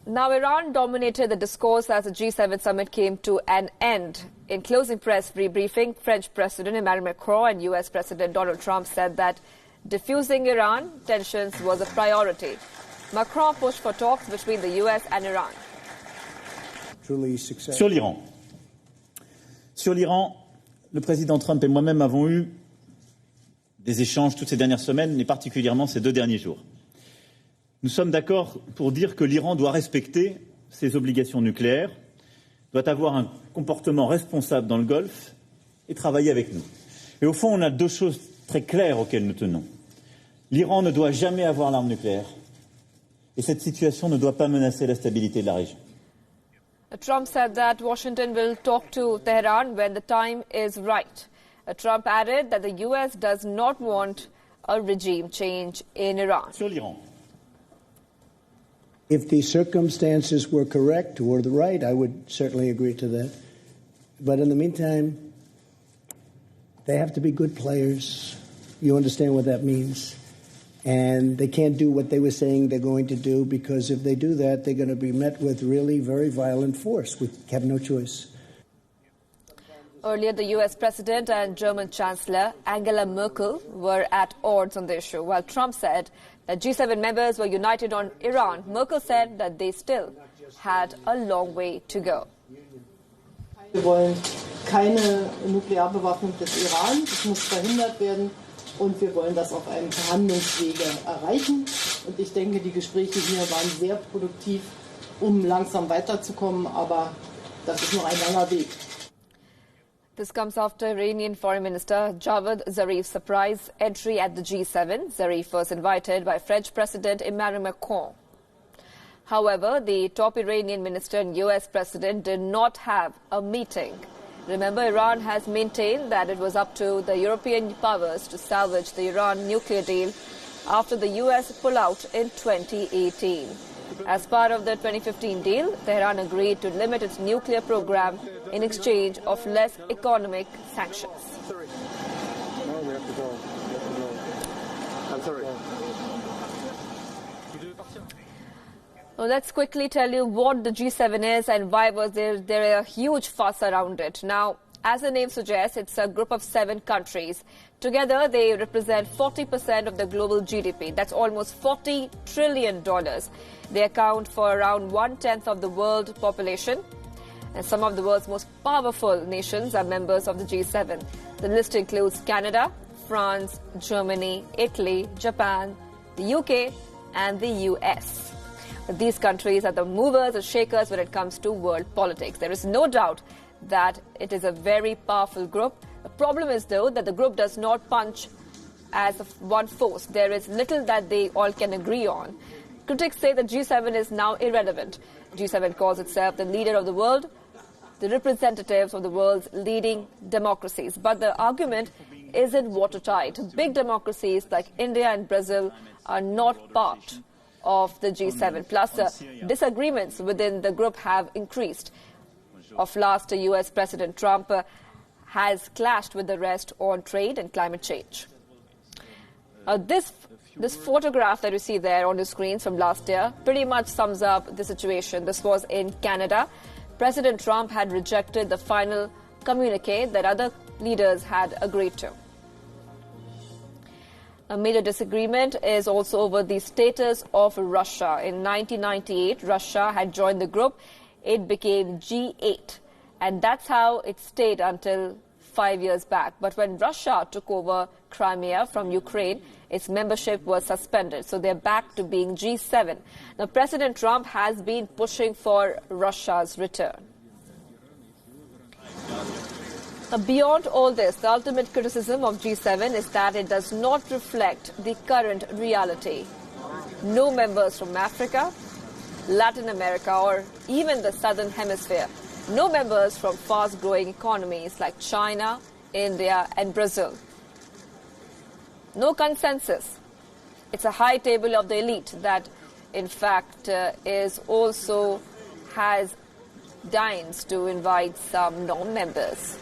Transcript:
Now, Iran dominated the discourse as the G7 summit came to an end. In closing press briefing, French President Emmanuel Macron and U.S. President Donald Trump said that diffusing Iran tensions was a priority. Macron pushed for talks between the U.S. and Iran. Sur l'Iran, le président Trump et moi-même avons eu des échanges toutes ces dernières semaines, et particulièrement ces 2 derniers jours. Nous sommes d'accord pour dire que l'Iran doit respecter ses obligations nucléaires, doit avoir un comportement responsable dans le Golfe et travailler avec nous. Et au fond, on a 2 choses très claires auxquelles nous tenons. L'Iran ne doit jamais avoir l'arme nucléaire et cette situation ne doit pas menacer la stabilité de la région. Trump said that Washington will talk to Tehran when the time is right. Trump added that the U.S. does not want a regime change in Iran. Sur l'Iran. If the circumstances were correct or the right, I would certainly agree to that. But in the meantime, they have to be good players. You understand what that means. And they can't do what they were saying they're going to do, because if they do that, they're going to be met with really very violent force. We have no choice. Earlier, the U.S. President and German Chancellor Angela Merkel were at odds on the issue. While Trump said that G7 members were united on Iran, Merkel said that they still had a long way to go. Wir wollen keine Nuklearbewaffnung des Iran. Das muss verhindert werden. Und wir wollen das auf einem Verhandlungswege erreichen. Und ich denke, die Gespräche hier waren sehr produktiv, langsam weiterzukommen. Aber das ist noch ein langer Weg. This comes after Iranian Foreign Minister Javad Zarif's surprise entry at the G7. Zarif was invited by French President Emmanuel Macron. However, the top Iranian minister and U.S. President did not have a meeting. Remember, Iran has maintained that it was up to the European powers to salvage the Iran nuclear deal after the U.S. pullout in 2018. As part of the 2015 deal, Tehran agreed to limit its nuclear program in exchange of less economic sanctions. Sorry. No, we have to go. I'm sorry. Well, let's quickly tell you what the G7 is and why was there a huge fuss around it. Now, as the name suggests, it's a group of 7 countries. Together, they represent 40% of the global GDP. That's almost $40 trillion. They account for around 1/10 of the world population. And some of the world's most powerful nations are members of the G7. The list includes Canada, France, Germany, Italy, Japan, the UK, and the US. These countries are the movers and shakers when it comes to world politics. There is no doubt that it is a very powerful group. The problem is, though, that the group does not punch as one force. There is little that they all can agree on. Critics say the G7 is now irrelevant. G7 calls itself the leader of the world, the representatives of the world's leading democracies. But the argument isn't watertight. Big democracies like India and Brazil are not part of the G7. Plus, disagreements within the group have increased. Of last, U.S. President Trump has clashed with the rest on trade and climate change. This photograph that you see there on the screens from last year pretty much sums up the situation. This was in Canada. President Trump had rejected the final communique that other leaders had agreed to. A major disagreement is also over the status of Russia. In 1998, Russia had joined the group. It became G8, and that's how it stayed until 5 years back. But when Russia took over Crimea from Ukraine, its membership was suspended. So they're back to being G7. Now, President Trump has been pushing for Russia's return. Beyond all this, the ultimate criticism of G7 is that it does not reflect the current reality. No members from Africa, Latin America, or even the Southern Hemisphere. No members from fast-growing economies like China, India, and Brazil. No consensus. It's a high table of the elite that, in fact, has deigns to invite some non-members.